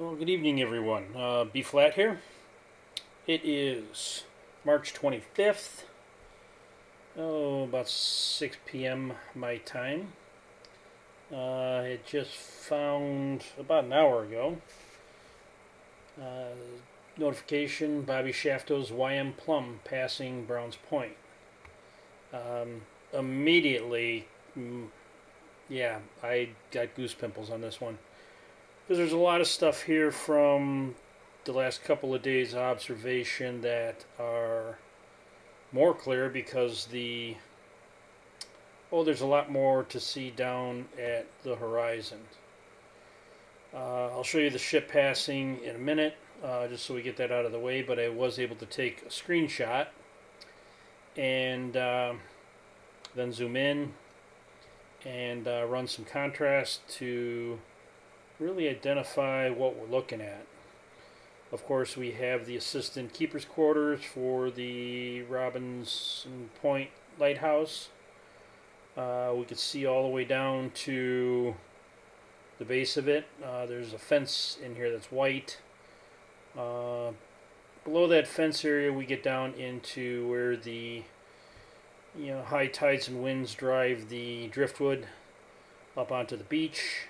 Well, good evening, everyone. B Flat here. It is March 25th, about 6 p.m. my time. I just found about an hour ago notification Bobby Shafto's YM Plum passing Browns Point. Immediately, yeah, I got goose pimples on this one. Because there's a lot of stuff here from the last couple of days' observation that are more clear because there's a lot more to see down at the horizon. I'll show you the ship passing in a minute, just so we get that out of the way, but I was able to take a screenshot and then zoom in and run some contrast to really identify what we're looking at. Of course, we have the assistant keeper's quarters for the Robinson Point Lighthouse. We can see all the way down to the base of it. There's a fence in here that's white. Below that fence area, we get down into where the high tides and winds drive the driftwood up onto the beach,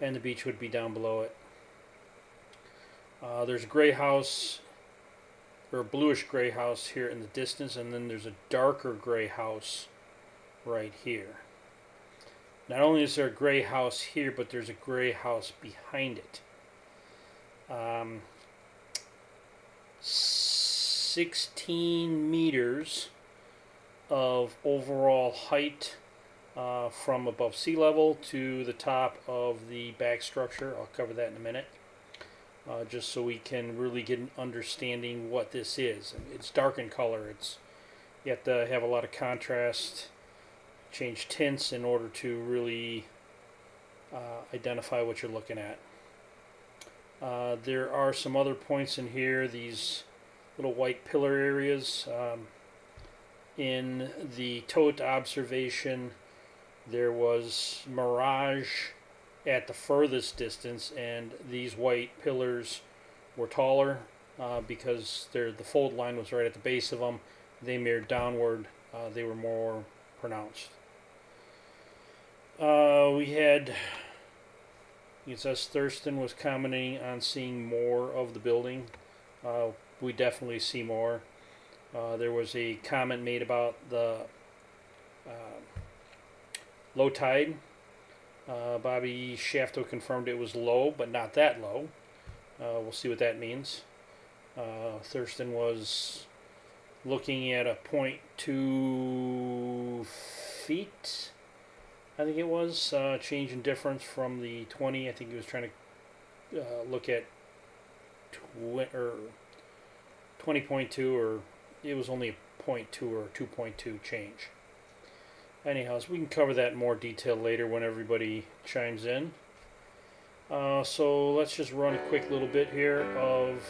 and the beach would be down below it. There's a gray house, or a bluish gray house here in the distance, and then there's a darker gray house right here. Not only is there a gray house here, but there's a gray house behind it. 16 meters of overall height from above sea level to the top of the back structure. I'll cover that in a minute, just so we can really get an understanding what this is. It's dark in color. You have to have a lot of contrast, change tints in order to really identify what you're looking at. There are some other points in here, these little white pillar areas. In the tote observation, there was mirage at the furthest distance, and these white pillars were taller because the fold line was right at the base of them. They mirrored downward. They were more pronounced. We had, it says Thurston was commenting on seeing more of the building. We definitely see more. There was a comment made about the low tide. Bobby Shafto confirmed it was low, but not that low. We'll see what that means. Thurston was looking at a 0.2 feet, I think it was, change in difference from the 20. I think he was trying to look at 20.2, or it was only a 0.2 or 2.2 change. Anyhow, so we can cover that in more detail later when everybody chimes in. So let's just run a quick little bit here of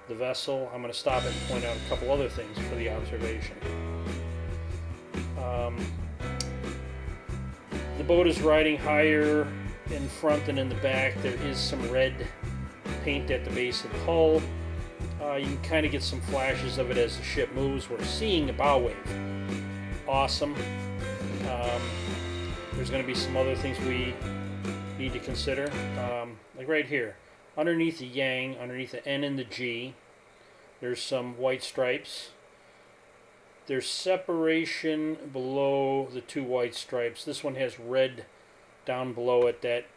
the vessel. I'm going to stop it and point out a couple other things for the observation. The boat is riding higher in front than in the back. There is some red paint at the base of the hull. You can kind of get some flashes of it as the ship moves. We're seeing a bow wave. Awesome. There's going to be some other things we need to consider. Like right here, underneath the yang, underneath the N and the G, there's some white stripes. There's separation below the two white stripes. This one has red down below it that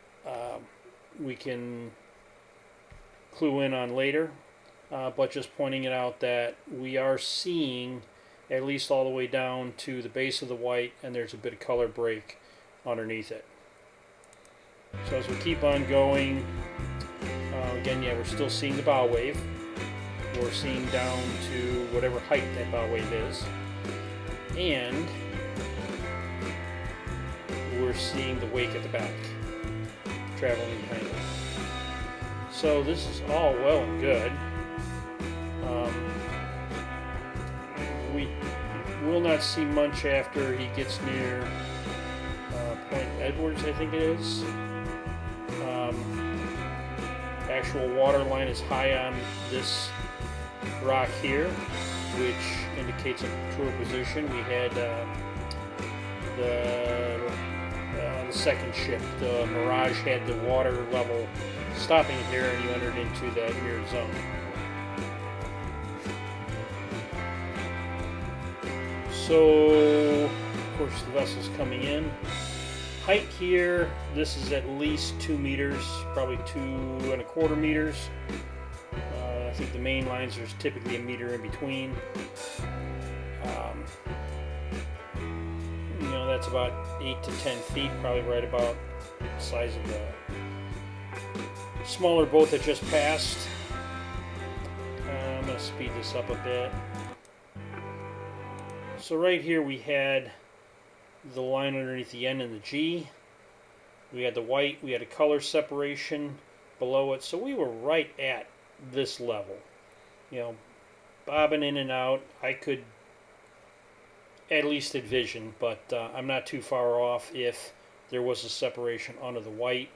we can clue in on later. But just pointing it out that we are seeing at least all the way down to the base of the white, and there's a bit of color break underneath it. So as we keep on going, again, yeah, we're still seeing the bow wave. We're seeing down to whatever height that bow wave is, and we're seeing the wake at the back traveling behind it. So this is all well and good. We will not see much after he gets near Point Edwards, I think it is. actual water line is high on this rock here, which indicates a truer position. We had the second ship, the Mirage, had the water level stopping here, and you entered into that mirrored zone. So, of course, the vessel's coming in. Height here, this is at least 2 meters, probably 2¼ meters. I think the main lines, there's typically a meter in between. You know, that's about 8 to 10 feet, probably right about the size of the smaller boat that just passed. I'm going to speed this up a bit. So right here we had the line underneath the N and the G. We had the white, we had a color separation below it, so we were right at this level. You know, bobbing in and out, I could at least envision, but I'm not too far off if there was a separation under the white.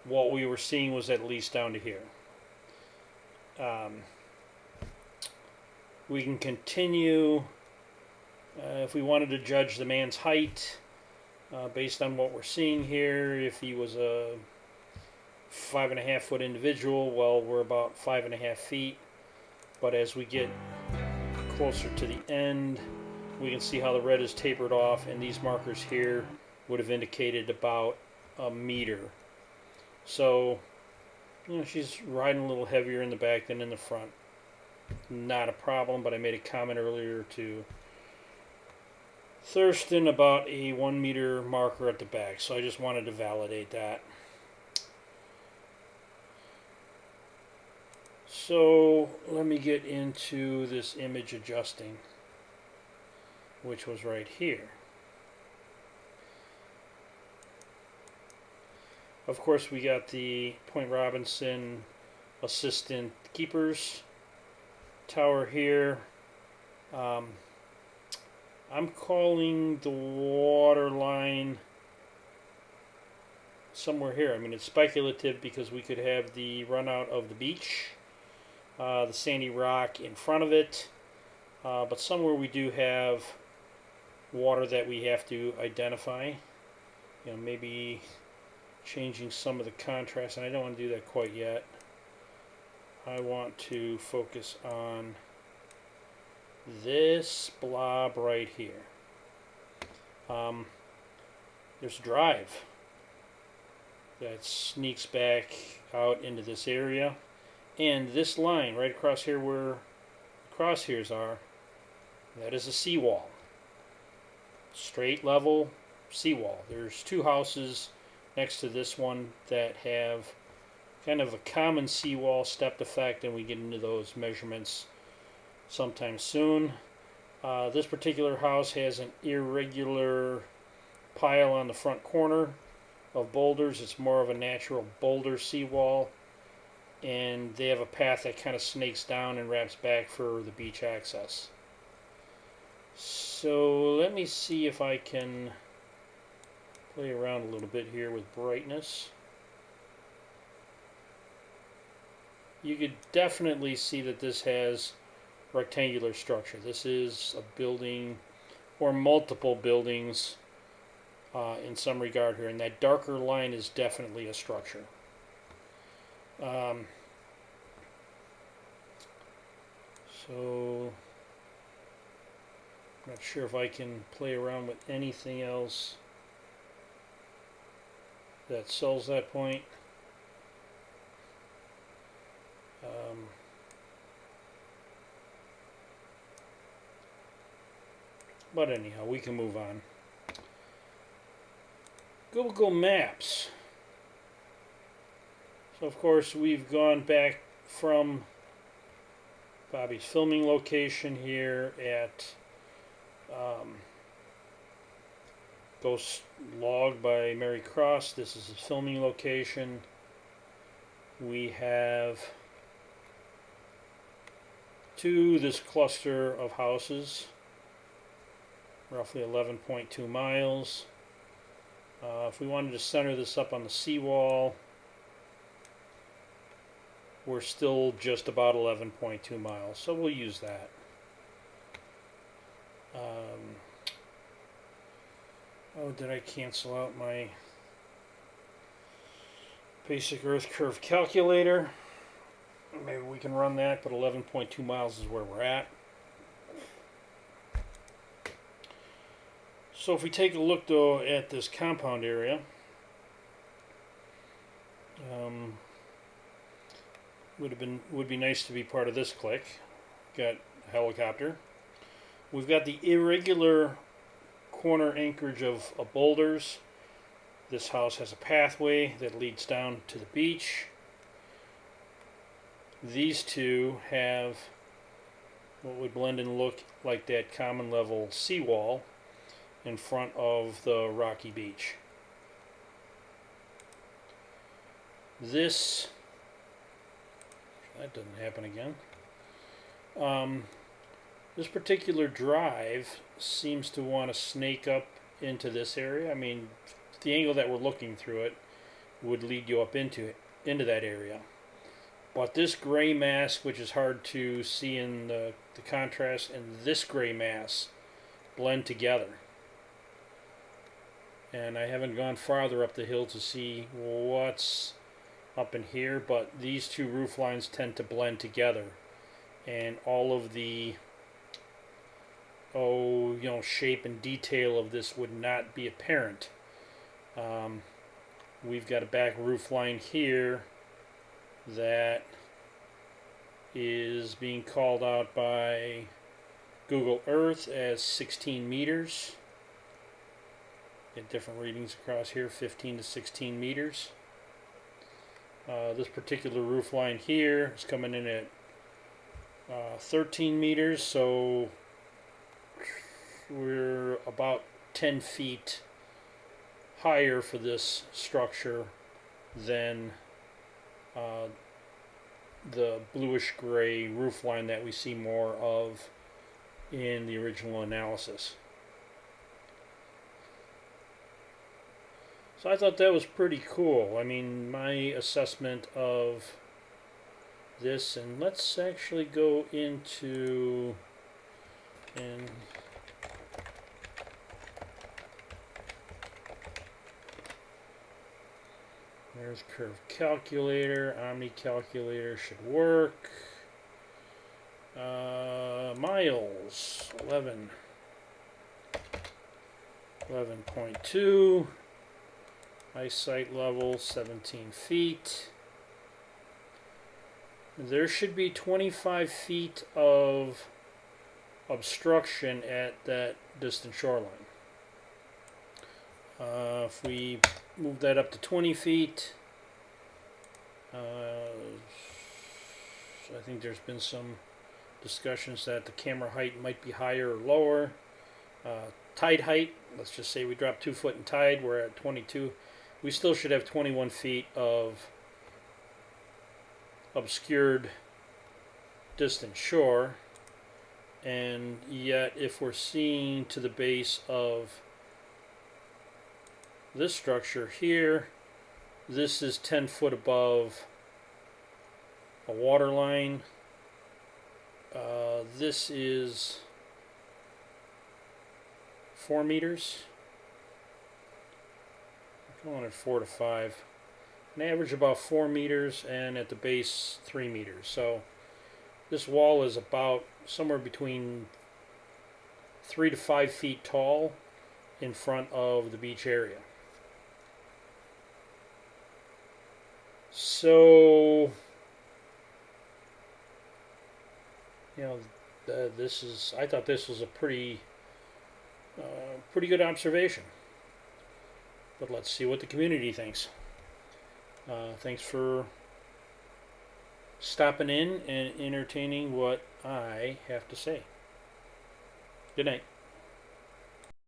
What we were seeing was at least down to here. We can continue. If we wanted to judge the man's height based on what we're seeing here, if he was a 5.5 foot individual, well, we're about 5.5 feet. But as we get closer to the end, we can see how the red is tapered off, and these markers here would have indicated about a meter. So, you know, she's riding a little heavier in the back than in the front. Not a problem, but I made a comment earlier to Thurston about a 1 meter marker at the back, so I just wanted to validate that. So let me get into this image adjusting, which was right here. Of course, we got the Point Robinson assistant keepers tower here. I'm calling the water line somewhere here. I mean, it's speculative because we could have the run out of the beach, the sandy rock in front of it, but somewhere we do have water that we have to identify. You know, maybe changing some of the contrast, and I don't want to do that quite yet. I want to focus on this blob right here. There's a drive that sneaks back out into this area, and this line right across here where the crosshairs are, that is a seawall. Straight level seawall. There's 2 houses next to this one that have kind of a common seawall stepped effect, and we get into those measurements sometime soon. This particular house has an irregular pile on the front corner of boulders. It's more of a natural boulder seawall, and they have a path that kind of snakes down and wraps back for the beach access. So let me see if I can play around a little bit here with brightness. You could definitely see that this has rectangular structure. This is a building or multiple buildings in some regard here, and that darker line is definitely a structure. So I'm not sure if I can play around with anything else that sells that point. But anyhow, we can move on. Google Maps. So of course we've gone back from Bobby's filming location here at Ghost Log by Mary Cross. This is his filming location. We have to this cluster of houses, roughly 11.2 miles. If we wanted to center this up on the seawall, we're still just about 11.2 miles, so we'll use that. Oh, did I cancel out my basic earth curve calculator? Maybe we can run that, but 11.2 miles is where we're at. So if we take a look though at this compound area, would be nice to be part of this clique. Got a helicopter. We've got the irregular corner anchorage of boulders. This house has a pathway that leads down to the beach. These two have what would blend and look like that common level seawall in front of the rocky beach. That doesn't happen again. This particular drive seems to want to snake up into this area. I mean, the angle that we're looking through it would lead you up into that area. But this gray mass, which is hard to see in the contrast, and this gray mass blend together. And I haven't gone farther up the hill to see what's up in here, but these two roof lines tend to blend together, and all of the shape and detail of this would not be apparent. We've got a back roof line here that is being called out by Google Earth as 16 meters. Get different readings across here, 15 to 16 meters. This particular roof line here is coming in at 13 meters, so we're about 10 feet higher for this structure than the bluish gray roof line that we see more of in the original analysis. So I thought that was pretty cool. I mean, my assessment of this, and let's actually go into, and there's curve calculator, omni calculator should work. Miles, 11.2. Eyesight level, 17 feet. There should be 25 feet of obstruction at that distant shoreline. If we move that up to 20 feet, I think there's been some discussions that the camera height might be higher or lower. Tide height, let's just say we drop 2 foot in tide, we're at 22. We still should have 21 feet of obscured distant shore, and yet if we're seeing to the base of this structure here, this is 10 foot above a water line. This is 4 meters. I'm going at 4 to 5. An average about 4 meters, and at the base 3 meters. So this wall is about somewhere between 3 to 5 feet tall in front of the beach area. So, I thought this was a pretty good observation. But let's see what the community thinks. Thanks for stopping in and entertaining what I have to say. Good night.